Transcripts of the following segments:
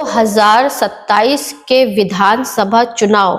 2027 के विधानसभा चुनाव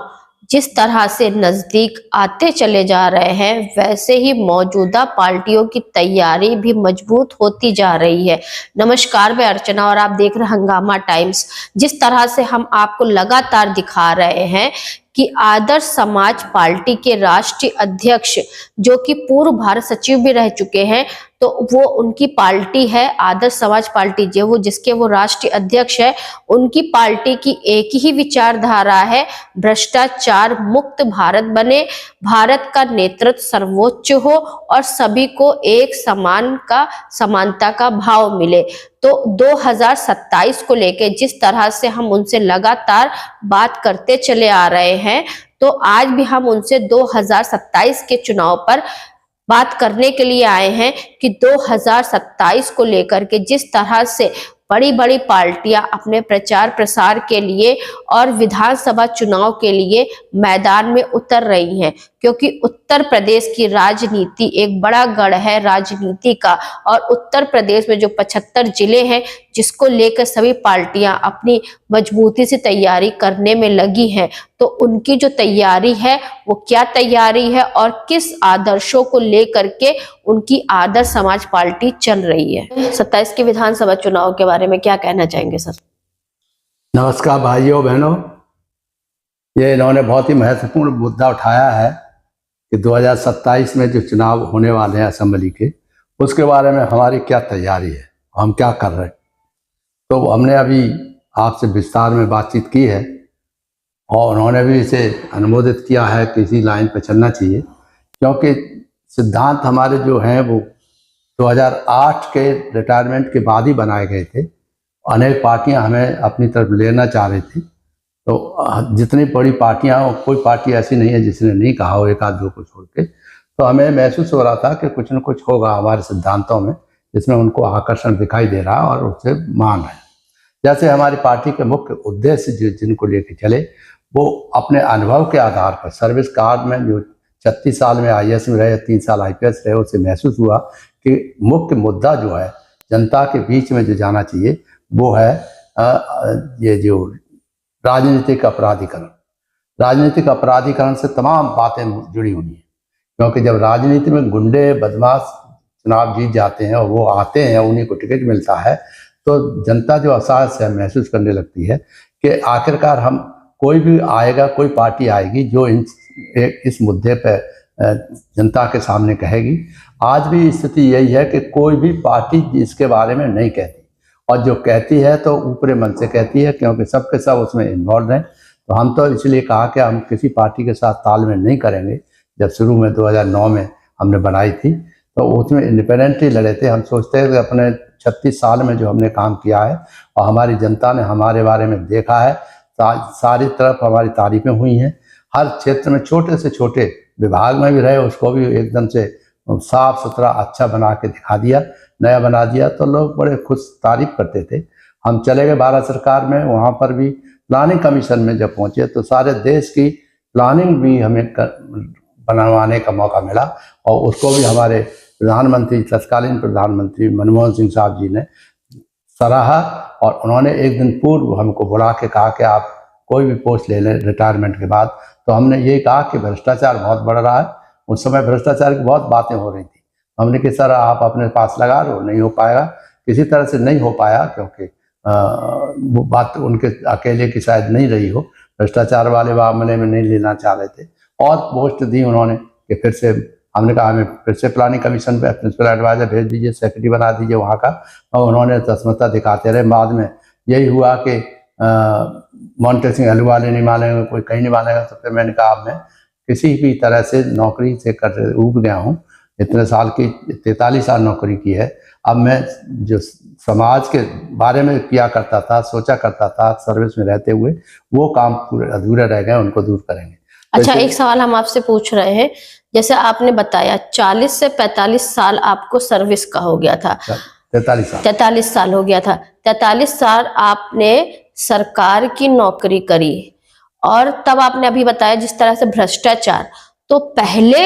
जिस तरह से नजदीक आते चले जा रहे हैं, वैसे ही मौजूदा पार्टियों की तैयारी भी मजबूत होती जा रही है। नमस्कार, मैं अर्चना और आप देख रहे हैं हंगामा टाइम्स। जिस तरह से हम आपको लगातार दिखा रहे हैं कि आदर्श समाज पार्टी के राष्ट्रीय अध्यक्ष, जो कि पूर्व भारत सचिव भी रह चुके हैं, तो वो उनकी पार्टी है आदर्श समाज पार्टी, जो वो जिसके वो राष्ट्रीय अध्यक्ष है, उनकी पार्टी की एक ही विचारधारा है, भ्रष्टाचार मुक्त भारत बने, भारत का नेतृत्व सर्वोच्च हो और सभी को एक समानता का भाव मिले। तो 2027 को लेके जिस तरह से हम उनसे लगातार बात करते चले आ रहे हैं, तो आज भी हम उनसे 2027 के चुनाव पर बात करने के लिए आए हैं कि 2027 को लेकर के जिस तरह से बड़ी बड़ी पार्टियां अपने प्रचार प्रसार के लिए और विधानसभा चुनाव के लिए मैदान में उतर रही हैं, क्योंकि उत्तर प्रदेश की राजनीति एक बड़ा गढ़ है राजनीति का, और उत्तर प्रदेश में जो 75 जिले हैं, जिसको लेकर सभी पार्टियां अपनी मजबूती से तैयारी करने में लगी हैं। तो उनकी जो तैयारी है वो क्या तैयारी है और किस आदर्शों को लेकर के उनकी आदर्श समाज पार्टी चल रही है। 27 के विधानसभा चुनाव के बारे में क्या कहना चाहेंगे सर? नमस्कार भाइयों बहनों, ये इन्होंने बहुत ही महत्वपूर्ण मुद्दा उठाया है कि 2027 में जो चुनाव होने वाले हैं असेंबली के, उसके बारे में हमारी क्या तैयारी है, हम क्या कर रहे हैं। तो हमने अभी आपसे विस्तार में बातचीत की है और उन्होंने भी इसे अनुमोदित किया है कि इसी लाइन पर चलना चाहिए, क्योंकि सिद्धांत हमारे जो हैं वो 2008 के रिटायरमेंट के बाद ही बनाए गए थे। अनेक पार्टियां हमें अपनी तरफ लेना चाह रही थी, तो जितनी बड़ी पार्टियां, कोई पार्टी ऐसी नहीं है जिसने नहीं कहा हो, एक आध दो को छोड़ के। तो हमें महसूस हो रहा था कि कुछ न कुछ होगा हमारे सिद्धांतों में, जिसमें उनको आकर्षण दिखाई दे रहा और उससे मान रहे हैं। जैसे हमारी पार्टी के मुख्य उद्देश्य जिनको लेके चले, वो अपने अनुभव के आधार पर सर्विस कार्ड में जो 36 साल में IAS में रहे, 3 साल IPS रहे, उससे महसूस हुआ कि मुख्य मुद्दा जो है जनता के बीच में जो जाना चाहिए वो है ये जो राजनीतिक अपराधीकरण। राजनीतिक अपराधीकरण से तमाम बातें जुड़ी हुई हैं, क्योंकि जब राजनीति में गुंडे बदमाश चुनाव जीत जाते हैं और वो आते हैं, उन्हीं को टिकट मिलता है, तो जनता जो असहज है महसूस करने लगती है कि आखिरकार हम कोई भी आएगा, कोई पार्टी आएगी जो इस मुद्दे पर जनता के सामने कहेगी। आज भी स्थिति यही है कि कोई भी पार्टी इसके बारे में नहीं कहती, और जो कहती है तो ऊपरी मन से कहती है, क्योंकि सबके सब उसमें इन्वॉल्व हैं। तो हम तो इसलिए कहा कि हम किसी पार्टी के साथ तालमेल नहीं करेंगे। जब शुरू में 2009 में हमने बनाई थी, तो उसमें इंडिपेंडेंटली लड़े थे। हम सोचते हैं कि अपने 36 साल में जो हमने काम किया है और हमारी जनता ने हमारे बारे में देखा है, सारी तरफ हमारी तारीफें हुई हैं। हर क्षेत्र में छोटे से छोटे विभाग में भी रहे, उसको भी एकदम से साफ सुथरा अच्छा बना के दिखा दिया, नया बना दिया, तो लोग बड़े खुश तारीफ करते थे। हम चले गए भारत सरकार में, वहाँ पर भी प्लानिंग कमीशन में जब पहुँचे तो सारे देश की प्लानिंग भी हमें बनवाने का मौका मिला, और उसको भी हमारे प्रधानमंत्री, तत्कालीन प्रधानमंत्री मनमोहन सिंह साहब जी ने सराहा। और उन्होंने एक दिन पूर्व हमको बुला के कहा कि आप कोई भी पोस्ट ले लें रिटायरमेंट के बाद। तो हमने ये कहा कि भ्रष्टाचार बहुत बढ़ रहा है। उस समय भ्रष्टाचार की बहुत बातें हो रही थी। हमने कि सर आप अपने पास लगा लो, नहीं हो पाएगा। किसी तरह से नहीं हो पाया, क्योंकि वो बात उनके अकेले की शायद नहीं रही हो, भ्रष्टाचार वाले मामले में नहीं लेना चाह रहे थे। और पोस्ट दी उन्होंने कि फिर से, हमने कहा हमें फिर से प्लानिंग कमीशन पे प्रिंसिपल एडवाइजर भेज दीजिए, सेक्रेटरी बना दीजिए वहाँ का। और उन्होंने तस्मता दिखाते रहे। बाद में यही हुआ कि मोन्टे सिंह अहलूवालिया नहीं मानेगा, कोई कहीं नहीं मानेगा। तो फिर मैंने कहा मैं किसी भी तरह से नौकरी से कर उब गया हूँ, इतने साल की 43 साल नौकरी की है। अब मैं जो समाज के बारे में किया करता था, सोचा करता था सर्विस में रहते हुए, वो काम पूरे अधूरे रह गए, उनको दूर करेंगे। अच्छा, एक सवाल हम आपसे पूछ रहे हैं, जैसे आपने बताया 40 से 45 साल आपको सर्विस का हो गया था, 43 साल हो गया था। 43 साल आपने सरकार की नौकरी करी, और तब आपने अभी बताया जिस तरह से भ्रष्टाचार, तो पहले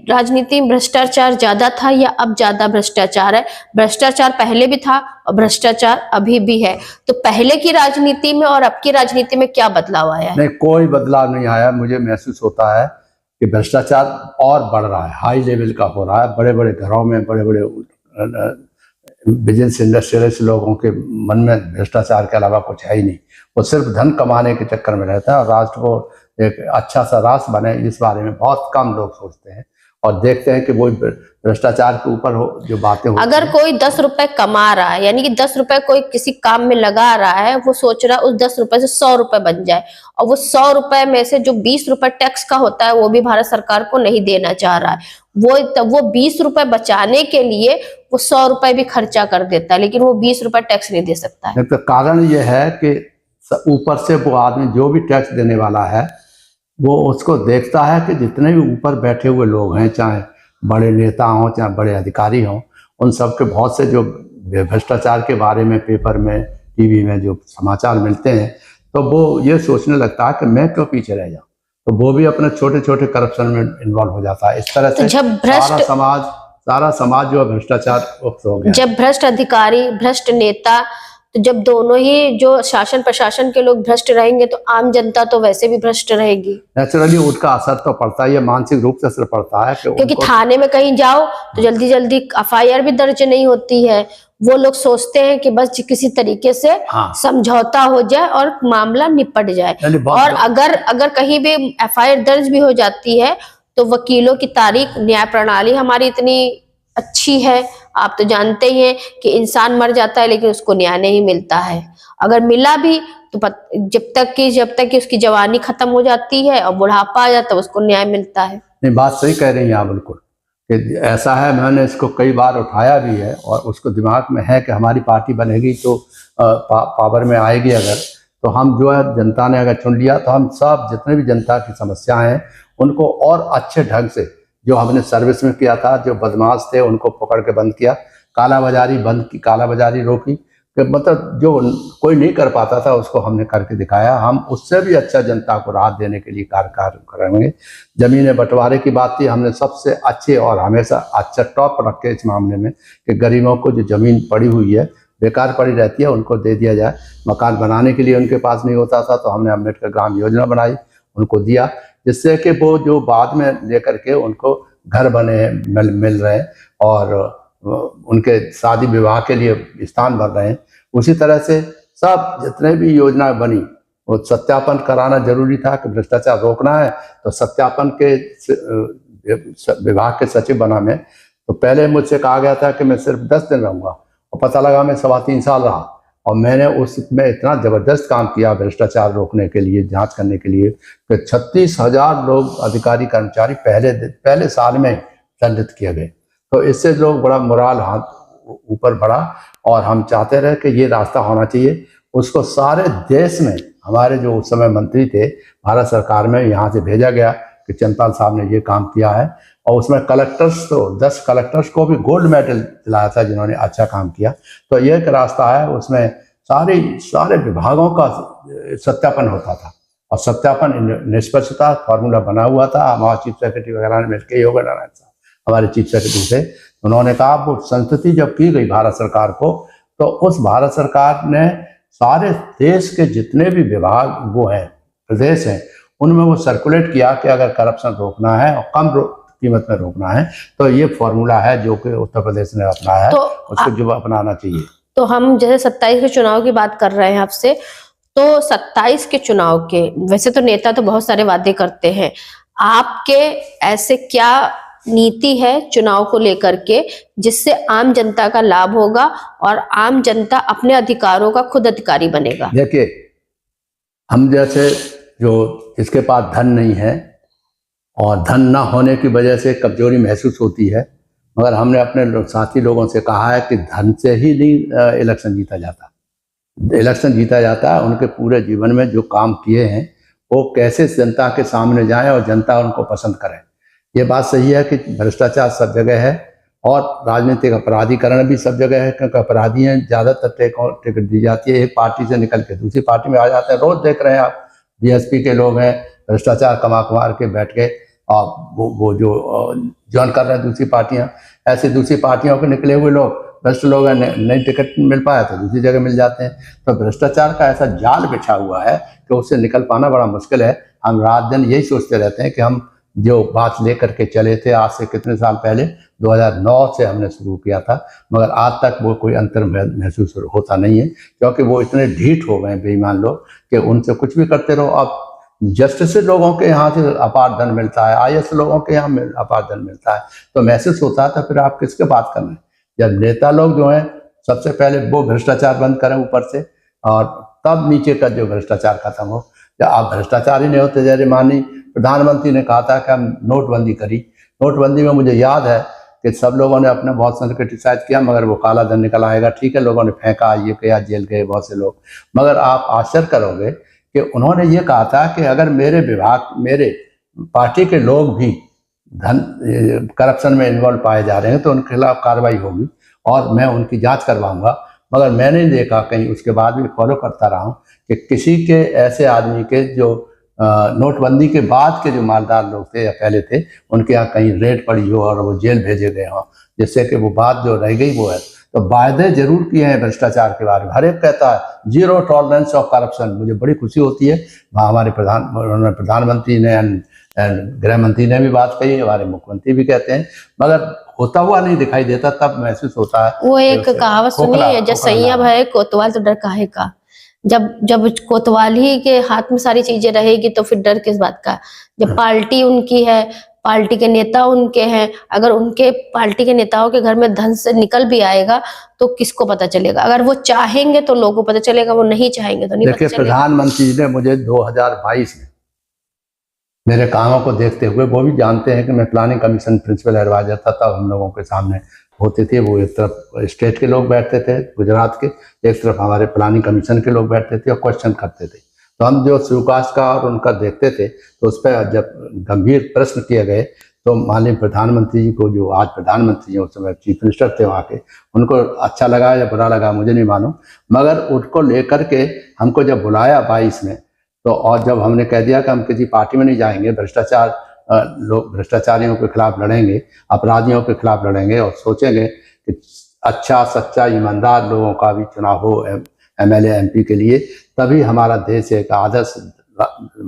राजनीति में भ्रष्टाचार ज्यादा था या अब ज्यादा भ्रष्टाचार है? भ्रष्टाचार पहले भी था और भ्रष्टाचार अभी भी है, तो पहले की राजनीति में और अब की राजनीति में क्या बदलाव आया है? नहीं, कोई बदलाव नहीं आया। मुझे महसूस होता है कि भ्रष्टाचार और बढ़ रहा है, हाई लेवल का हो रहा है। बड़े बड़े घरों में बड़े बड़े बिजनेस इंडस्ट्रियलिस्ट लोगों के मन में भ्रष्टाचार के अलावा कुछ है ही नहीं। वो सिर्फ धन कमाने के चक्कर में रहता है और राष्ट्र को एक अच्छा सा राष्ट्र बने इस बारे में बहुत कम लोग सोचते हैं और देखते हैं कि वो भ्रष्टाचार के ऊपर जो बातें होती अगर कोई 10 रुपए कमा रहा है, यानी कि 10 रुपए कोई किसी काम में लगा रहा है, वो सोच रहा है उस 10 रुपए से 100 रुपए बन जाए, और वो 100 रुपए में से जो 20 रुपए टैक्स का होता है वो भी भारत सरकार को नहीं देना चाह रहा है। वो 20 रुपए बचाने के लिए वो 100 रुपए भी खर्चा कर देता है, लेकिन वो 20 रुपए टैक्स नहीं दे सकता है। तो कारण ये है कि ऊपर से वो आदमी जो भी टैक्स देने वाला है वो उसको देखता है कि जितने भी ऊपर बैठे हुए लोग हैं, चाहे बड़े नेता हों चाहे बड़े अधिकारी हों, उन सब के बहुत से जो भ्रष्टाचार के बारे में पेपर में टीवी में जो समाचार मिलते हैं, तो वो ये सोचने लगता है कि मैं क्यों पीछे रह जाऊं, तो वो भी अपने छोटे छोटे करप्शन में इन्वॉल्व हो जाता है। इस तरह से सारा समाज जो है भ्रष्टाचार मुक्त हो गया। जब भ्रष्ट अधिकारी, भ्रष्ट नेता, तो जब दोनों ही जो शासन प्रशासन के लोग भ्रष्ट रहेंगे तो आम जनता तो वैसे भी भ्रष्ट रहेगी। नेचुरली उसका असर तो पड़ता है, ये मानसिक रूप से असर पड़ता है क्योंकि थाने में कहीं जाओ तो जल्दी जल्दी एफआईआर भी दर्ज नहीं होती है। वो लोग सोचते हैं कि बस किसी तरीके से समझौता हो जाए और मामला निपट जाए, और अगर कहीं भी एफआईआर दर्ज भी हो जाती है तो वकीलों की तारीख, न्याय प्रणाली हमारी इतनी अच्छी है, आप तो जानते ही हैं कि इंसान मर जाता है लेकिन उसको न्याय नहीं मिलता है। अगर मिला भी तो जब तक कि उसकी जवानी खत्म हो जाती है और बुढ़ापा आ जाता है उसको न्याय मिलता है। नहीं, बात सही कह रही हैं आप बिल्कुल, कि ऐसा है। मैंने इसको कई बार उठाया भी है और उसको दिमाग में है कि हमारी पार्टी बनेगी तो पावर में आएगी अगर, तो हम जो है जनता ने अगर चुन लिया तो हम सब जितने भी जनता की समस्याएं हैं उनको और अच्छे ढंग से, जो हमने सर्विस में किया था, जो बदमाश थे उनको पकड़ के बंद किया, कालाबाजारी बंद की, कालाबाजारी रोकी, मतलब जो कोई नहीं कर पाता था उसको हमने करके दिखाया। हम उससे भी अच्छा जनता को राहत देने के लिए कार्य करेंगे। जमीन बंटवारे की बात थी, हमने सबसे अच्छे और हमेशा अच्छा टॉप रखे इस मामले में कि गरीबों को जो जमीन पड़ी हुई है, बेकार पड़ी रहती है, उनको दे दिया जाए। मकान बनाने के लिए उनके पास नहीं होता था तो हमने अम्बेडकर ग्राम योजना बनाई, उनको दिया, जिससे कि वो जो बाद में लेकर के उनको घर बने मिल रहे हैं और उनके शादी विवाह के लिए स्थान बन रहे हैं। उसी तरह से सब जितने भी योजना बनी वो सत्यापन कराना जरूरी था कि भ्रष्टाचार रोकना है तो सत्यापन के विभाग के सचिव बना मैं। तो पहले मुझसे कहा गया था कि मैं सिर्फ 10 दिन रहूंगा और पता लगा मैं 3.25 साल रहा और मैंने उसमें इतना जबरदस्त काम किया भ्रष्टाचार रोकने के लिए, जांच करने के लिए कि 36,000 लोग अधिकारी कर्मचारी पहले साल में दंडित किए गए। तो इससे लोग बड़ा मोराल हाथ ऊपर बढ़ा और हम चाहते रहे कि ये रास्ता होना चाहिए। उसको सारे देश में हमारे जो उस समय मंत्री थे भारत सरकार में, यहाँ से भेजा गया कि चंपाल साहब ने ये काम किया है, और उसमें कलेक्टर्स तो 10 कलेक्टर्स को भी गोल्ड मेडल दिलाया था जिन्होंने अच्छा काम किया। तो ये एक रास्ता है, उसमें सारे विभागों का सत्यापन होता था और सत्यापन निष्पक्षता फॉर्मूला बना हुआ था। हमारे चीफ सेक्रेटरी वगैरह ने मिलकर योगा नारायण साहब हमारे चीफ सेक्रेटरी से, उन्होंने कहा वो संस्तुति जब की गई भारत सरकार को, तो उस भारत सरकार ने सारे देश के जितने भी विभाग वो हैं, प्रदेश हैं, उनमें वो सर्कुलेट किया कि अगर करप्शन रोकना है और कम कीमत में रोकना है तो ये फॉर्मूला है जो कि उत्तर प्रदेश ने अपनाया है, उसको जो अपनाना चाहिए। तो हम जैसे 27 के चुनाव की बात कर रहे हैं आपसे, तो 27 के चुनाव के वैसे तो नेता तो बहुत सारे वादे करते हैं, आपके ऐसे क्या नीति है चुनाव को लेकर के जिससे आम जनता का लाभ होगा और आम जनता अपने अधिकारों का खुद अधिकारी बनेगा? देखिए, हम जैसे जो जिसके पास धन नहीं है और धन ना होने की वजह से कमजोरी महसूस होती है, मगर हमने अपने साथी लोगों से कहा है कि धन से ही नहीं इलेक्शन जीता जाता। इलेक्शन जीता जाता है उनके पूरे जीवन में जो काम किए हैं वो कैसे जनता के सामने जाएं और जनता उनको पसंद करे। ये बात सही है कि भ्रष्टाचार सब जगह है और राजनीतिक अपराधीकरण भी सब जगह है, क्योंकि अपराधी हैं ज़्यादातर टिकट दी जाती है, एक पार्टी से निकल के दूसरी पार्टी में आ जाते हैं। रोज देख रहे हैं आप, बीएसपी के लोग हैं भ्रष्टाचार कमा के बैठ गए और वो जो ज्वाइन कर रहे हैं दूसरी पार्टियां, ऐसे दूसरी पार्टियों के निकले हुए लोग भ्रष्ट लोग हैं, नई टिकट मिल पाया तो दूसरी जगह मिल जाते हैं। तो भ्रष्टाचार का ऐसा जाल बिछा हुआ है कि उससे निकल पाना बड़ा मुश्किल है। हम रात दिन यही सोचते रहते हैं कि हम जो बात लेकर के चले थे आज से कितने साल पहले, 2009 से हमने शुरू किया था, मगर आज तक वो कोई अंतर महसूस होता नहीं है, क्योंकि वो इतने ढीठ हो गए बेईमान लोग कि उनसे कुछ भी करते रहो। अब जस्टिस लोगों के यहाँ से अपार धन मिलता है, IAS लोगों के यहाँ अपार धन मिलता है, तो महसूस होता है तो फिर आप किसके बात कर रहे हैं। जब नेता लोग जो हैं सबसे पहले वो भ्रष्टाचार बंद करें ऊपर से, और तब नीचे का जो भ्रष्टाचार खत्म हो। जब आप भ्रष्टाचार ही नहीं होते, जैसे माननीय प्रधानमंत्री ने कहा था कि हम नोटबंदी करी, नोटबंदी में मुझे याद है कि सब लोगों ने अपने बहुत सारे क्रिटिसाइज किया, मगर वो काला धन निकल आएगा, ठीक है, लोगों ने फेंका, ये किया, जेल गए बहुत से लोग, मगर आप आश्चर्य करोगे कि उन्होंने ये कहा था कि अगर मेरे विभाग, मेरे पार्टी के लोग भी धन करप्शन में इन्वॉल्व पाए जा रहे हैं तो उनके खिलाफ कार्रवाई होगी और मैं उनकी जांच करवाऊंगा। मगर मैंने देखा कहीं, उसके बाद भी फॉलो करता रहा हूँ कि किसी के ऐसे आदमी के जो नोटबंदी के बाद के जो मालदार लोग थे या पहले थे, उनके यहाँ कहीं रेड पड़ी हो और वो जेल भेजे गए हों, जिससे कि वो बात जो रह गई वो है। तो वायदे जरूर किए हैं भ्रष्टाचार के बारे में, हर एक कहता है जीरो टॉलरेंस ऑफ करप्शन। मुझे बड़ी खुशी होती है, हमारे प्रधानमंत्री ने, गृह मंत्री ने भी बात कही, हमारे मुख्यमंत्री भी कहते हैं, मगर होता हुआ नहीं दिखाई देता, तब महसूस होता है। वो एक कहावत सुनी है, जब सैया भय कोतवाल तो डर काहे का। जब कोतवाल ही के हाथ में सारी चीजें रहेगी तो फिर डर किस बात का। जब पार्टी उनकी है, पार्टी के नेता उनके हैं, अगर उनके पार्टी के नेताओं के घर में धन से निकल भी आएगा तो किसको पता चलेगा। अगर वो चाहेंगे तो लोगों को पता चलेगा, वो नहीं चाहेंगे तो नहीं पता चलेगा। प्रधानमंत्री ने मुझे 2022 में मेरे कामों को देखते हुए, वो भी जानते हैं कि मैं प्लानिंग कमीशन प्रिंसिपल एडवाइजर था, तब हम लोगों के सामने होते थे, वो एक तरफ स्टेट के लोग बैठते थे गुजरात के, एक तरफ हमारे प्लानिंग कमीशन के लोग बैठते थे और क्वेश्चन करते थे। तो हम जो सुकाश का और उनका देखते थे, तो उस पर जब गंभीर प्रश्न किए गए तो माननीय प्रधानमंत्री जी को, जो आज प्रधानमंत्री जी उस समय चीफ मिनिस्टर थे वहाँ के, उनको अच्छा लगा या बुरा लगा मुझे नहीं मालूम, मगर उनको लेकर के हमको जब बुलाया 22 में, तो और जब हमने कह दिया कि हम किसी पार्टी में नहीं जाएंगे, लोग भ्रष्टाचारियों के खिलाफ लड़ेंगे, अपराधियों के खिलाफ लड़ेंगे और सोचेंगे कि अच्छा सच्चा ईमानदार लोगों का भी चुनाव हो MLA MP के लिए, तभी हमारा देश एक आदर्श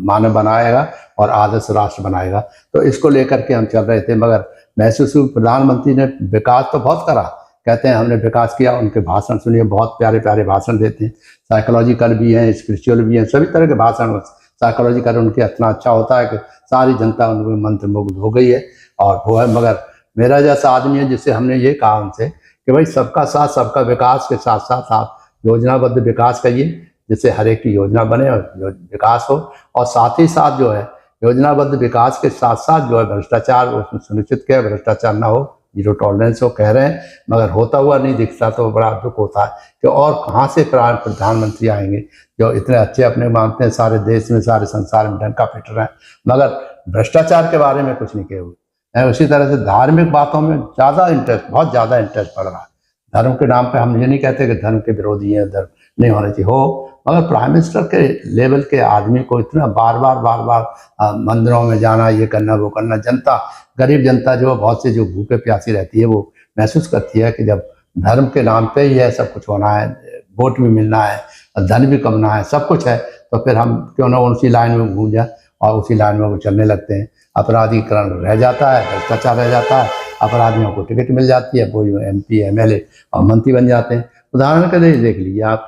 मानव बनाएगा और आदर्श राष्ट्र बनाएगा। तो इसको लेकर के हम चल रहे थे, मगर महसूस हुआ प्रधानमंत्री ने विकास तो बहुत करा, कहते हैं हमने विकास किया, उनके भाषण सुनिए, बहुत प्यारे प्यारे भाषण देते हैं, साइकोलॉजिकल भी हैं, स्पिरिचुअल भी हैं, सभी तरह के भाषण। साइकोलॉजिकल उनके इतना अच्छा होता है कि सारी जनता उनको मंत्रमुग्ध हो गई है और वो है। मगर मेरा जैसा आदमी है जिससे हमने ये कहा उनसे कि भाई सबका साथ सबका विकास के साथ साथ आप योजनाबद्ध विकास करिए, जिससे हर एक की योजना बने और विकास हो, और साथ ही साथ जो है योजनाबद्ध विकास के साथ साथ जो है भ्रष्टाचार उसमें सुनिश्चित किया, भ्रष्टाचार ना हो, जीरो टॉलरेंस हो कह रहे हैं, मगर होता हुआ नहीं दिखता, तो बड़ा दुख होता है कि और कहाँ से प्रधानमंत्री आएंगे जो इतने अच्छे अपने मानते हैं, सारे देश में सारे संसार में डंका पिट रहे हैं, मगर भ्रष्टाचार के बारे में कुछ नहीं कहे हुए। उसी तरह से धार्मिक बातों में ज़्यादा इंटरेस्ट, बहुत ज़्यादा इंटरेस्ट पड़ रहा है। धर्म के नाम पे हम ये नहीं कहते कि धर्म के विरोधी हैं, धर्म नहीं होना चाहिए हो, मगर प्राइम मिनिस्टर के लेवल के आदमी को इतना बार बार मंदिरों में जाना, ये करना वो करना, जनता, गरीब जनता जो बहुत से जो भूखे प्यासी रहती है, वो महसूस करती है कि जब धर्म के नाम पे ही है सब कुछ होना है, वोट भी मिलना है, धन भी कमाना है, सब कुछ है, तो फिर हम क्यों ना उसी लाइन में घूम जाए और उसी लाइन में वो चलने लगते हैं। अपराधीकरण रह जाता है, भ्रष्टाचार रह जाता है, अपराधियों को टिकट मिल जाती है, वो MP MLA और मंत्री बन जाते हैं। उदाहरण के लिए देख लीजिए आप,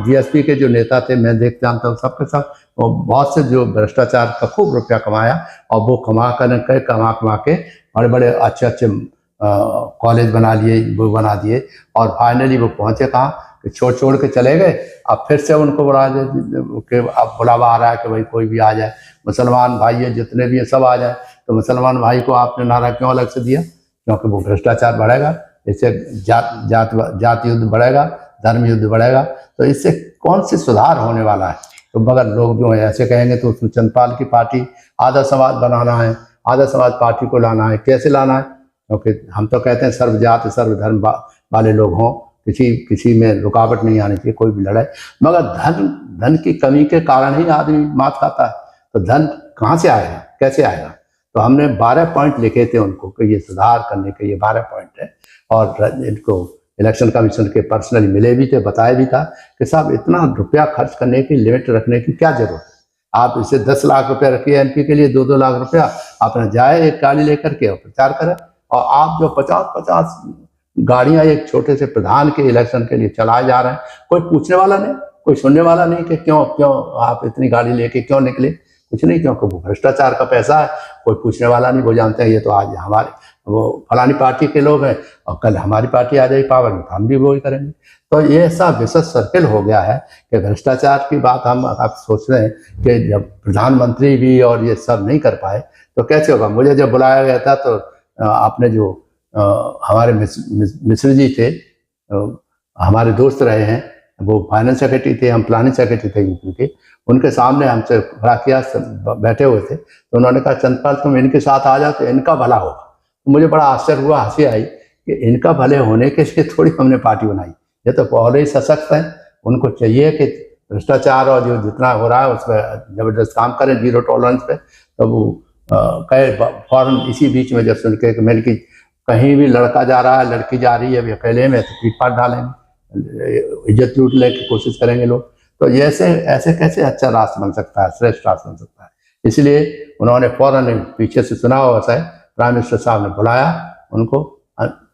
BSP के जो नेता थे, मैं जानता हूँ सबके सब, वो बहुत से जो भ्रष्टाचार का खूब रुपया कमाया और वो कमा के बड़े बड़े अच्छे कॉलेज बना लिए, वो बना दिए, और फाइनली वो पहुँचे कहाँ कि छोड़ के चले गए। अब फिर से उनको अब बुलावा आ रहा है कि भाई कोई भी आ जाए, मुसलमान भाई है जितने भी हैं सब आ जाए। तो मुसलमान भाई को आपने नारा क्यों अलग से दिया? क्योंकि वो भ्रष्टाचार बढ़ेगा, इससे जाति युद्ध बढ़ेगा, धर्म युद्ध बढ़ेगा, तो इससे कौन सी सुधार होने वाला है? तो मगर लोग जो है ऐसे कहेंगे तो उसमें चंद्रपाल की पार्टी आधा समाज बनाना है, आधा समाज पार्टी को लाना है। कैसे लाना है? क्योंकि हम तो कहते हैं सर्वजात सर्वधर्म वाले लोग हों, किसी में रुकावट नहीं आनी चाहिए, कोई भी लड़ाई, मगर धन की कमी के कारण ही आदमी मात खाता है। तो धन कहाँ से आएगा, कैसे आएगा? तो हमने 12 पॉइंट लिखे थे उनको कि ये सुधार करने के ये 12 पॉइंट है। और इनको इलेक्शन कमीशन के पर्सनली मिले भी थे, बताया भी था कि साहब इतना रुपया खर्च करने की लिमिट रखने की क्या जरूरत है। आप इसे 10 लाख रुपया रखिए एमपी के लिए, 2-2 लाख रुपया अपना जाए एक गाड़ी लेकर के और प्रचार करें। और आप जो 50-50 गाड़ियां एक छोटे से प्रधान के इलेक्शन के लिए चलाए जा रहे हैं, कोई पूछने वाला नहीं, कोई सुनने वाला नहीं कि क्यों आप इतनी गाड़ी लेके क्यों निकले, कुछ नहीं, क्योंकि वो भ्रष्टाचार का पैसा है, कोई पूछने वाला नहीं। वो जानते हैं ये तो आज हमारे वो फलानी पार्टी के लोग हैं और कल हमारी पार्टी आ जाएगी पावर में तो हम भी वही करेंगे। तो ये ऐसा विशेष सर्किल हो गया है कि भ्रष्टाचार की बात हम आप सोच रहे हैं कि जब प्रधानमंत्री भी और ये सब नहीं कर पाए तो कैसे होगा। मुझे जब बुलाया गया था तो आपने जो हमारे मिश्र जी थे, हमारे दोस्त रहे हैं, वो फाइनेंस सेक्रेटरी थे, हम प्लानिंग सेक्रेटरी थे यूपी के, उनके सामने हमसे खड़ा किया, बैठे हुए थे, तो उन्होंने कहा चंद्रपाल तुम इनके साथ आ जाओ तो इनका भला होगा। तो मुझे बड़ा आश्चर्य हुआ, हंसी आई कि इनका भले होने के लिए थोड़ी हमने पार्टी बनाई, ये तो पहले ही सशक्त हैं, उनको चाहिए कि भ्रष्टाचार और जो जितना हो रहा है उस पर जबरदस्त काम करें, जीरो टॉलरेंस पे। तो वो कहे फौरन इसी बीच में जब सुन के मैंने कि कहीं भी लड़का जा रहा है लड़की जा रही है अभी अकेले में तो पीट पाट डालेंगे, इज्जत लूटने की कोशिश करेंगे लोग। तो ये ऐसे कैसे अच्छा राष्ट्र बन सकता है, श्रेष्ठ राष्ट्र बन सकता है। इसलिए उन्होंने फौरन पीछे से सुना हुआ है, प्राइम मिनिस्टर साहब ने बुलाया उनको,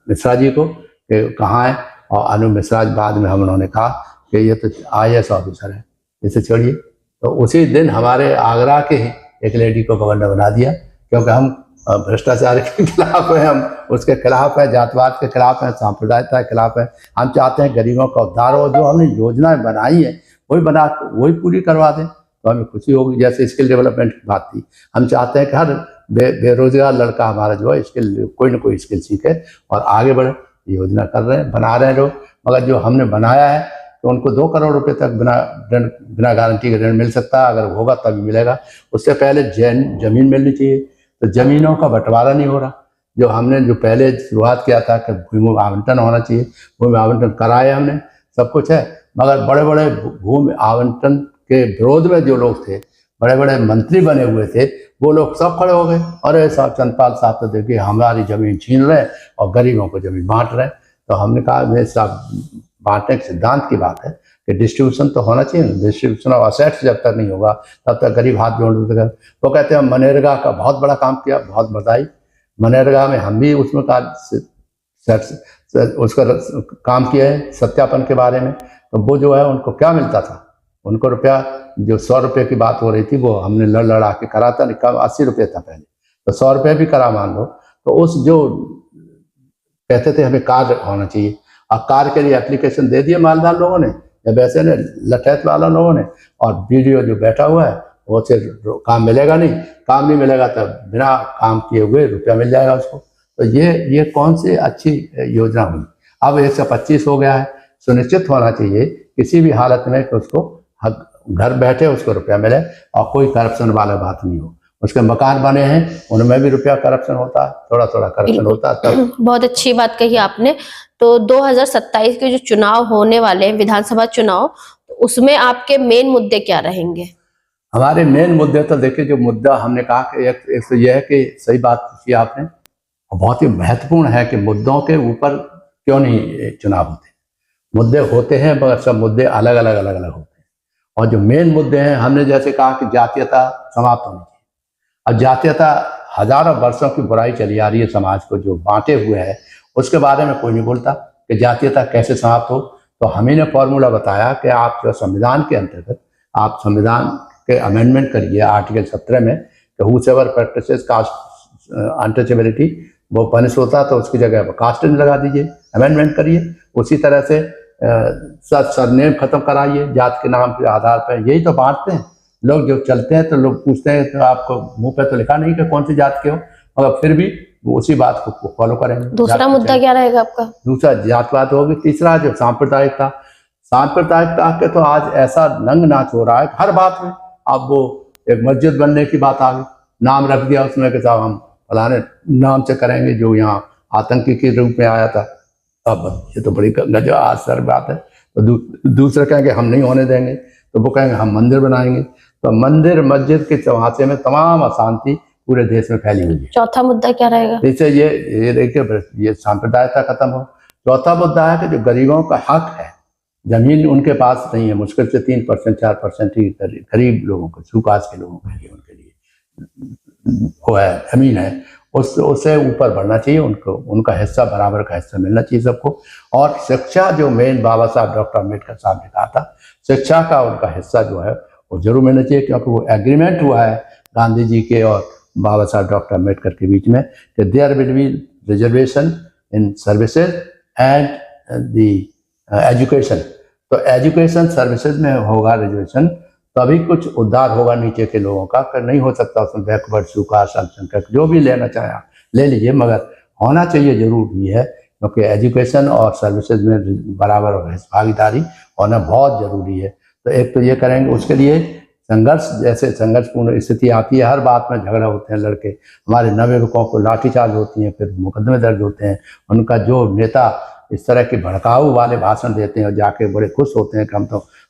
मिश्रा जी को, कि कहाँ है, और अनु मिश्रा बाद में हम उन्होंने कहा कि ये तो IAS ऑफिसर है, इसे छोड़िए। तो उसी दिन हमारे आगरा के ही एक लेडी को गवर्नर बना दिया, क्योंकि हम भ्रष्टाचार के खिलाफ हैं, हम उसके खिलाफ हैं, जातवाद के खिलाफ हैं, सांप्रदायिकता के खिलाफ हैं। हम चाहते हैं गरीबों का उद्धार हो, जो हमने योजनाएं बनाई है वही पूरी करवा दें तो हमें खुशी होगी। जैसे स्किल डेवलपमेंट की बात थी, हम चाहते हैं कि हर बेरोजगार लड़का हमारा जो है स्किल कोई ना कोई स्किल सीखे और आगे बढ़े। योजना कर रहे हैं, बना रहे हैं लोग, मगर जो हमने बनाया है तो उनको 2 करोड़ रुपए तक बिना गारंटी के ऋण मिल सकता है, अगर होगा तभी मिलेगा। उससे पहले जमीन मिलनी चाहिए, तो जमीनों का बंटवारा नहीं हो रहा। जो हमने जो पहले शुरुआत किया था कि भूमि आवंटन होना चाहिए, भूमि आवंटन कराए हमने, सब कुछ है, मगर बड़े बड़े भूमि आवंटन के विरोध में जो लोग थे, बड़े बड़े मंत्री बने हुए थे, वो लोग सब खड़े हो गए, अरे साहब चंद्रपाल साहब तो देखिए हमारी जमीन छीन रहे और गरीबों को जमीन बांट रहे। तो हमने कहा भाई साहब बांटने के सिद्धांत की बात है कि डिस्ट्रीब्यूशन तो होना चाहिए, डिस्ट्रीब्यूशन ऑफ असेट्स जब तक नहीं होगा तब तक गरीब हाथ जोड़ देते। वो कहते हैं मनरेगा का बहुत बड़ा काम किया, बहुत बधाई। मनरेगा में हम भी उसमें उसका काम किया है सत्यापन के बारे में। तो वो जो है उनको क्या मिलता था, उनको रुपया जो 100 रुपये की बात हो रही थी वो हमने लड़ा के करा था, निकाल 80 रुपये था पहले, तो 100 रुपये भी करा मान लो। तो उस जो कहते थे हमें कार्ड होना चाहिए, और कार्ड के लिए एप्लीकेशन दे दिए मालदार लोगों ने या वैसे ने लठैत वाला लोगों ने, और वीडियो जो बैठा हुआ है वो से काम मिलेगा नहीं, काम नहीं मिलेगा तो बिना काम किए हुए रुपया मिल जाएगा उसको। तो ये कौन सी अच्छी योजना हुई। अब 125 हो गया है, सुनिश्चित होना चाहिए किसी भी हालत में कि उसको घर बैठे उसको रुपया मिले और कोई करप्शन वाला बात नहीं हो। उसके मकान बने हैं उनमें भी रुपया करप्शन होता है, थोड़ा थोड़ा करप्शन होता है तब। बहुत अच्छी बात कही आपने। तो 2027 के जो चुनाव होने वाले हैं, विधानसभा चुनाव, तो उसमें आपके मेन मुद्दे क्या रहेंगे? हमारे मेन मुद्दे तो देखिए, जो मुद्दा हमने कहा कि एक तो यह है कि सही बात की आपने, और बहुत ही महत्वपूर्ण है कि मुद्दों के ऊपर क्यों नहीं चुनाव होते। मुद्दे होते हैं मगर सब मुद्दे अलग अलग होते हैं। और जो मेन मुद्दे हैं, हमने जैसे कहा कि जातीयता समाप्त होनी चाहिए। अब जातीयता हजारों वर्षों की बुराई चली आ रही है, समाज को जो बांटे हुए है उसके बारे में कोई नहीं बोलता कि जातीयता कैसे समाप्त हो। तो हम ही ने फॉर्मूला बताया कि आप जो संविधान के अंतर्गत आप संविधान के अमेंडमेंट करिए आर्टिकल 17 में कि हूएवर प्रैक्टिसेस कास्ट अनटचेबिलिटी वो पनिश होता, तो उसकी जगह कास्ट लगा दीजिए, अमेंडमेंट करिए। उसी तरह से सरनेम खत्म कराइए जात के नाम के आधार पर। यही तो बांटते हैं लोग, जो चलते हैं तो लोग पूछते हैं तो आपको मुंह पे तो लिखा नहीं कि कौन सी जात के हो, मगर फिर भी वो उसी बात को फॉलो करेंगे। दूसरा मुद्दा क्या रहेगा आपका? दूसरा जातवाद होगी। तीसरा जो सांप्रदायिकता के तो आज ऐसा नंग नाच हो रहा है हर बात में। अब वो एक मस्जिद बनने की बात आ गई, नाम रख दिया उसमें कि साहब हम फलाने नाम से करेंगे जो यहाँ आतंकी के रूप में आया था। अब ये तो बड़ी गजब आश्चर्य बात है। तो दूसरे कहेंगे हम नहीं होने देंगे, तो वो कहेंगे हम मंदिर बनाएंगे। तो मंदिर मस्जिद के चौहासे में तमाम अशांति पूरे देश में फैली हुई है। चौथा मुद्दा क्या रहेगा? जैसे ये देखिए, ये सांप्रदायिकता खत्म हो। चौथा मुद्दा है कि जो गरीबों का हक है, जमीन उनके पास नहीं है, मुश्किल से 3% 4% ही गरीब लोगों को, सुकास के लोगों के लिए, उनके लिए वो है, जमीन है, उससे ऊपर बढ़ना चाहिए उनको, उनका हिस्सा, बराबर का हिस्सा मिलना चाहिए सबको। और शिक्षा, जो मेन बाबा साहब डॉक्टर अम्बेडकर साहब ने कहा था, शिक्षा का उनका हिस्सा जो है वो जरूर मिलना चाहिए, क्योंकि वो एग्रीमेंट हुआ है गांधी जी के और बाबा साहब डॉक्टर अम्बेडकर के बीच में कि there will be reservation in services and the education. तो एजुकेशन सर्विसेज में होगा रिजर्वेशन, तभी कुछ उद्धार होगा नीचे के लोगों का। नहीं हो सकता उसमें बैकवर्ड, सुकास, अल्पसंख्यक, जो भी लेना चाहे ले लीजिए, मगर होना चाहिए जरूर भी है, क्योंकि एजुकेशन और सर्विसेज में बराबर भागीदारी होना बहुत जरूरी है। तो एक तो ये करेंगे, उसके लिए संघर्ष, जैसे संघर्षपूर्ण स्थिति आती है, हर बात में झगड़ा होते हैं लड़के, हमारे नवयुवकों को लाठीचार्ज होती हैं, फिर मुकदमे दर्ज होते हैं। उनका जो नेता इस तरह के भड़काऊ वाले भाषण देते हैं और जाके बड़े खुश होते हैं कि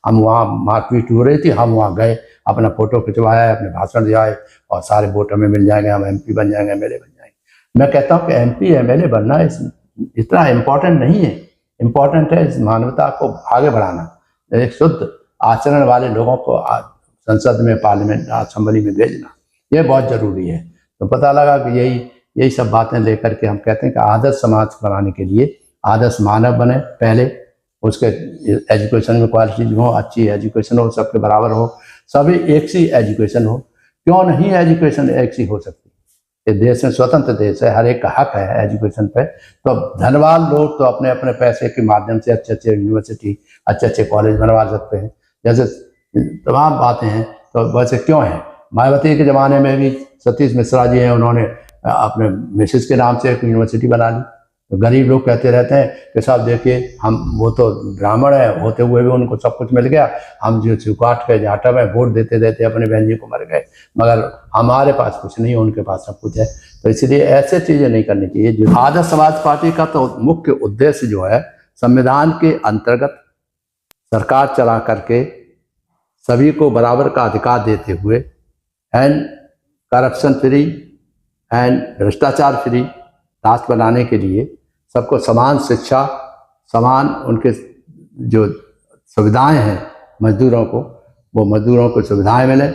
हम वहाँ मारपीट हो रही थी, हम वहाँ गए, अपना फोटो खिंचवाया, अपने भाषण दिया और सारे वोट हमें मिल जाएंगे, हम MP बन जाएंगे, MLA बन जाएंगे। मैं कहता हूँ कि MP MLA बनना इतना इम्पोर्टेंट नहीं है। इम्पोर्टेंट है इस मानवता को आगे बढ़ाना, एक शुद्ध आचरण वाले लोगों को संसद में, पार्लियामेंट, असेंबली में भेजना, ये बहुत जरूरी है। तो पता लगा कि यही सब बातें लेकर के हम कहते हैं कि आदर्श समाज बनाने के लिए आदर्श मानव बने पहले, उसके एजुकेशन में क्वालिटी हो, अच्छी एजुकेशन हो, सबके बराबर हो, सभी एक सी एजुकेशन हो। क्यों नहीं एजुकेशन एक सी हो सकती? ये देश में स्वतंत्र देश है, हर एक का हक है एजुकेशन पे। तो धनवान लोग तो अपने अपने पैसे के माध्यम से अच्छे अच्छे यूनिवर्सिटी, अच्छे अच्छे कॉलेज बनवा सकते हैं, जैसे तमाम बातें हैं। तो वैसे क्यों है? मायावती के ज़माने में भी सतीश मिश्रा जी हैं, उन्होंने अपने मिसेस के नाम से एक यूनिवर्सिटी बना ली। तो गरीब लोग कहते रहते हैं कि साहब देखिए, वो तो ब्राह्मण है होते हुए भी उनको सब कुछ मिल गया, हम जो चुकाट के जाटा में वोट देते देते अपने बहन जी को मर गए, मगर हमारे पास कुछ नहीं है, उनके पास सब कुछ है। तो इसलिए ऐसे चीज़ें नहीं करनी चाहिए। जो आदर्श समाज पार्टी का तो मुख्य उद्देश्य जो है, संविधान के अंतर्गत सरकार चला करके सभी को बराबर का अधिकार देते हुए एंड करप्शन फ्री एंड भ्रष्टाचार फ्री राष्ट्र बनाने के लिए सबको समान शिक्षा, समान उनके जो सुविधाएं हैं मजदूरों को, वो मजदूरों को सुविधाएं मिले,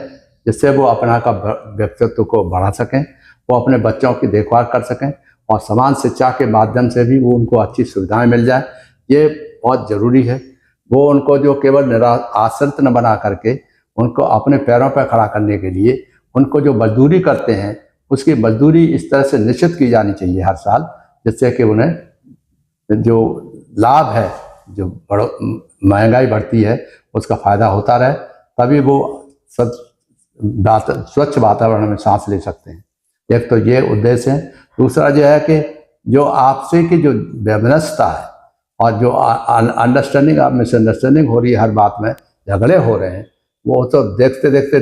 जिससे वो अपना का व्यक्तित्व को बढ़ा सकें, वो अपने बच्चों की देखभाल कर सकें, और समान शिक्षा के माध्यम से भी वो उनको अच्छी सुविधाएं मिल जाए। ये बहुत ज़रूरी है। वो उनको जो केवल आश्रित न बना करके उनको अपने पैरों पर खड़ा करने के लिए उनको जो मजदूरी करते हैं, उसकी मजदूरी इस तरह से निश्चित की जानी चाहिए हर साल, जिससे कि उन्हें जो लाभ है, जो महंगाई बढ़ती है, उसका फायदा होता रहे, तभी वो स्वच्छ वातावरण में सांस ले सकते हैं। एक तो ये उद्देश्य है। दूसरा जो है कि जो आपसे की जो वैमनस्यता है और जो अंडरस्टैंडिंग मिसअंडरस्टैंडिंग हो रही है, हर बात में झगड़े हो रहे हैं, वो तो देखते देखते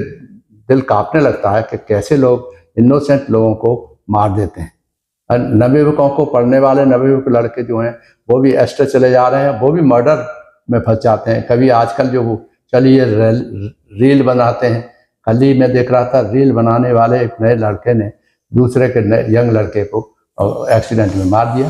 दिल कांपने लगता है कि कैसे लोग इनोसेंट लोगों को मार देते हैं। नवयुवकों को, पढ़ने वाले नवयुवक लड़के जो हैं, वो भी एस्टर चले जा रहे हैं, वो भी मर्डर में फंस जाते हैं। कभी आजकल जो चलिए रील बनाते हैं, कल ही मैं देख रहा था, रील बनाने वाले एक नए लड़के ने दूसरे के यंग लड़के को एक्सीडेंट में मार दिया।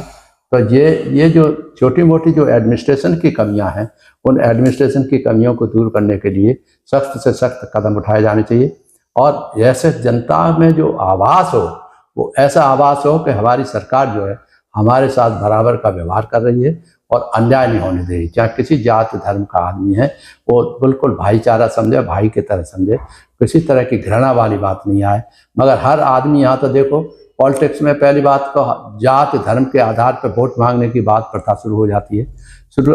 तो ये जो छोटी मोटी जो एडमिनिस्ट्रेशन की कमियां हैं, उन एडमिनिस्ट्रेशन की कमियों को दूर करने के लिए सख्त से सख्त कदम उठाए जाने चाहिए। और ऐसे जनता में जो आवाज़ हो, वो ऐसा आवाज़ हो कि हमारी सरकार जो है हमारे साथ बराबर का व्यवहार कर रही है और अन्याय नहीं होने दे रही। चाहे किसी जाति धर्म का आदमी है, वो बिल्कुल भाईचारा समझे, भाई की तरह समझे, किसी तरह की घृणा वाली बात नहीं आए। मगर हर आदमी, यहाँ तो देखो पॉलिटिक्स में पहली बात तो जाति धर्म के आधार पर वोट मांगने की बात प्रथा शुरू हो जाती है।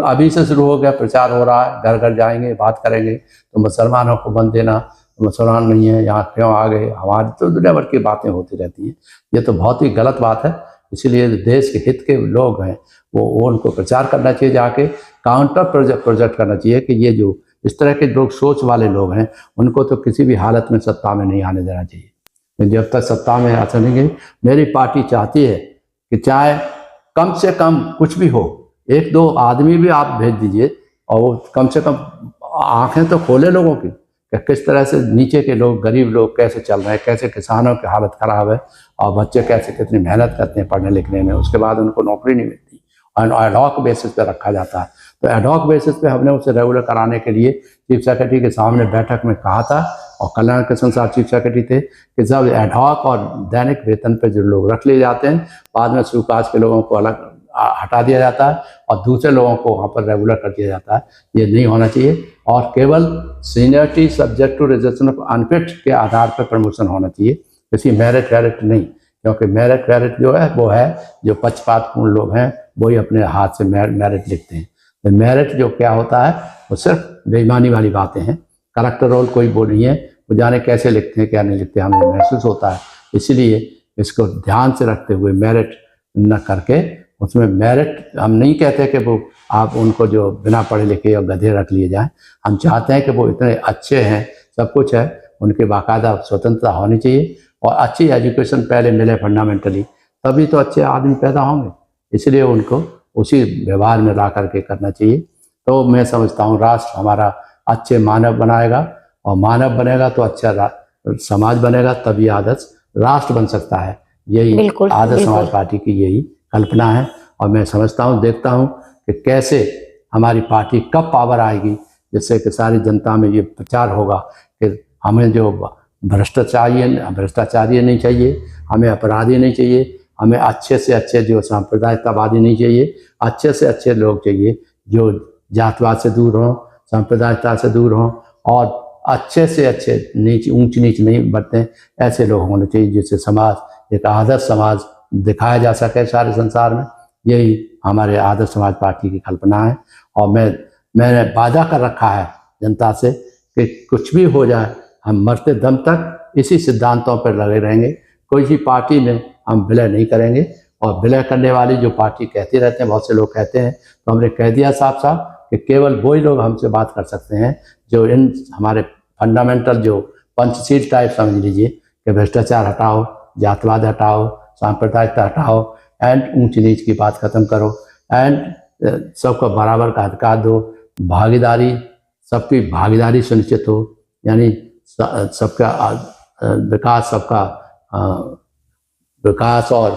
अभी से शुरू हो गया, प्रचार हो रहा है, घर घर जाएंगे, बात करेंगे, तो मुसलमानों को बंद देना, मुसलमान नहीं है यहाँ क्यों आ गए, हमारी तो दुनिया भर की बातें होती रहती हैं। ये तो बहुत ही गलत बात है। इसीलिए देश के हित के लोग हैं, वो उनको प्रचार करना चाहिए, जाके काउंटर प्रोजेक्ट करना चाहिए कि ये जो इस तरह के लोग, सोच वाले लोग हैं, उनको तो किसी भी हालत में सत्ता में नहीं आने देना चाहिए। जब तक सत्ता में आ सकेंगे, मेरी पार्टी चाहती है कि चाहे कम से कम कुछ भी हो, एक दो आदमी भी आप भेज दीजिए, और वो कम से कम आंखें तो खोले लोगों की कि किस तरह से नीचे के लोग, गरीब लोग कैसे चल रहे हैं, कैसे किसानों की हालत ख़राब है और बच्चे कैसे कितनी मेहनत करते हैं पढ़ने लिखने में, उसके बाद उनको नौकरी नहीं मिलती और एडहॉक बेसिस पे रखा जाता है। तो एडहॉक बेसिस पे हमने उसे रेगुलर कराने के लिए चीफ सेक्रेटरी के सामने बैठक में कहा था, और कल्याण कृष्ण साहब चीफ सेक्रेटरी थे, कि जब एडहॉक और दैनिक वेतन पे जो लोग रख लिए जाते हैं, बाद में सुकाज के लोगों को अलग हटा दिया जाता है और दूसरे लोगों को वहाँ पर रेगुलर कर दिया जाता है। ये नहीं होना चाहिए और केवल seniority subject to reservation of unfit के आधार पर प्रमोशन होना चाहिए, किसी मेरिट वेरिट नहीं, क्योंकि मेरिट वेरिट जो है वो है जो पक्षपातपूर्ण लोग हैं वही अपने हाथ से मेरिट लिखते हैं। तो मेरिट जो क्या होता है वो सिर्फ बेईमानी वाली बातें हैं, करेक्टर रोल कोई वो नहीं है, वो जाने कैसे लिखते हैं क्या नहीं लिखते हमें महसूस होता है। इसलिए इसको ध्यान से रखते हुए मेरिट न करके, उसमें मेरिट हम नहीं कहते कि वो आप उनको जो बिना पढ़े लिखे और गधे रख लिए जाएं, हम चाहते हैं कि वो इतने अच्छे हैं, सब कुछ है, उनके बाकायदा स्वतंत्रता होनी चाहिए और अच्छी एजुकेशन पहले मिले फंडामेंटली, तभी तो अच्छे आदमी पैदा होंगे। इसलिए उनको उसी व्यवहार में ला करके करना चाहिए। तो मैं समझता हूँ राष्ट्र हमारा अच्छे मानव बनाएगा और मानव बनेगा तो अच्छा समाज बनेगा, तभी आदर्श राष्ट्र बन सकता है। यही आदर्श समाज पार्टी की यही कल्पना है और मैं समझता हूँ, देखता हूँ कि कैसे हमारी पार्टी कब पावर आएगी जिससे कि सारी जनता में ये प्रचार होगा कि हमें जो भ्रष्टाचारी नहीं चाहिए, हमें अपराधी नहीं चाहिए, हमें अच्छे से अच्छे जो सांप्रदायिकतावादी नहीं चाहिए, अच्छे से अच्छे लोग चाहिए जो जातवाद से दूर हों, सांप्रदायिकता से दूर हों और अच्छे से अच्छे ऊंच नीच नहीं बरतें, ऐसे लोग होने चाहिए जिससे समाज एक आदर्श समाज दिखाया जा सके सारे संसार में। यही हमारे आदर्श समाज पार्टी की कल्पना है और मैंने वादा कर रखा है जनता से कि कुछ भी हो जाए हम मरते दम तक इसी सिद्धांतों पर लगे रहेंगे, कोई भी पार्टी में हम विलय नहीं करेंगे। और विलय करने वाली जो पार्टी कहते रहते हैं, बहुत से लोग कहते हैं, तो हमने कह दिया साफ साफ कि केवल वही लोग हमसे बात कर सकते हैं जो इन हमारे फंडामेंटल जो पंचशील टाइप समझ लीजिए कि भ्रष्टाचार हटाओ, जातवाद हटाओ, सांप्रदायिकता हटाओ एंड ऊंच नीच की बात खत्म करो एंड सबको बराबर का अधिकार दो, भागीदारी, सबकी भागीदारी सुनिश्चित हो, यानी सबका विकास, सबका विकास और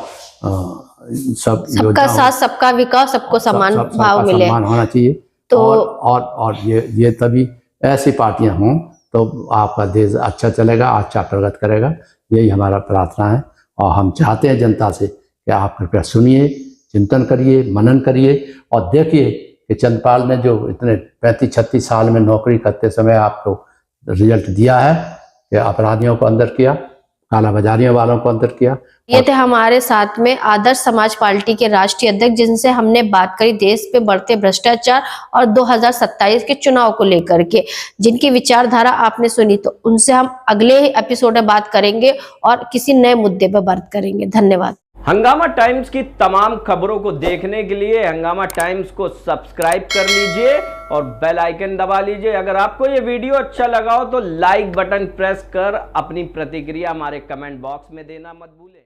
सबका साथ, सबका विकास, सबको समान भाव मिले, सम्मान होना चाहिए। तो और ये तभी ऐसी पार्टियां हों तो आपका देश अच्छा चलेगा, अच्छा प्रगति करेगा। यही हमारा प्रार्थना है और हम चाहते हैं जनता से कि आप कृपया सुनिए, चिंतन करिए, मनन करिए और देखिए कि चंद्रपाल ने जो इतने 35-36 साल में नौकरी करते समय आपको रिजल्ट दिया है कि अपराधियों को अंदर किया, काला बाजारियों वालों को अंदर किया। ये थे हमारे साथ में आदर्श समाज पार्टी के राष्ट्रीय अध्यक्ष, जिनसे हमने बात करी देश पे बढ़ते भ्रष्टाचार और 2027 के चुनाव को लेकर के, जिनकी विचारधारा आपने सुनी। तो उनसे हम अगले एपिसोड में बात करेंगे और किसी नए मुद्दे पर बात करेंगे। धन्यवाद। हंगामा टाइम्स की तमाम खबरों को देखने के लिए हंगामा टाइम्स को सब्सक्राइब कर लीजिए और बेल आइकन दबा लीजिए। अगर आपको ये वीडियो अच्छा लगा हो तो लाइक बटन प्रेस कर अपनी प्रतिक्रिया हमारे कमेंट बॉक्स में देना मत भूलें।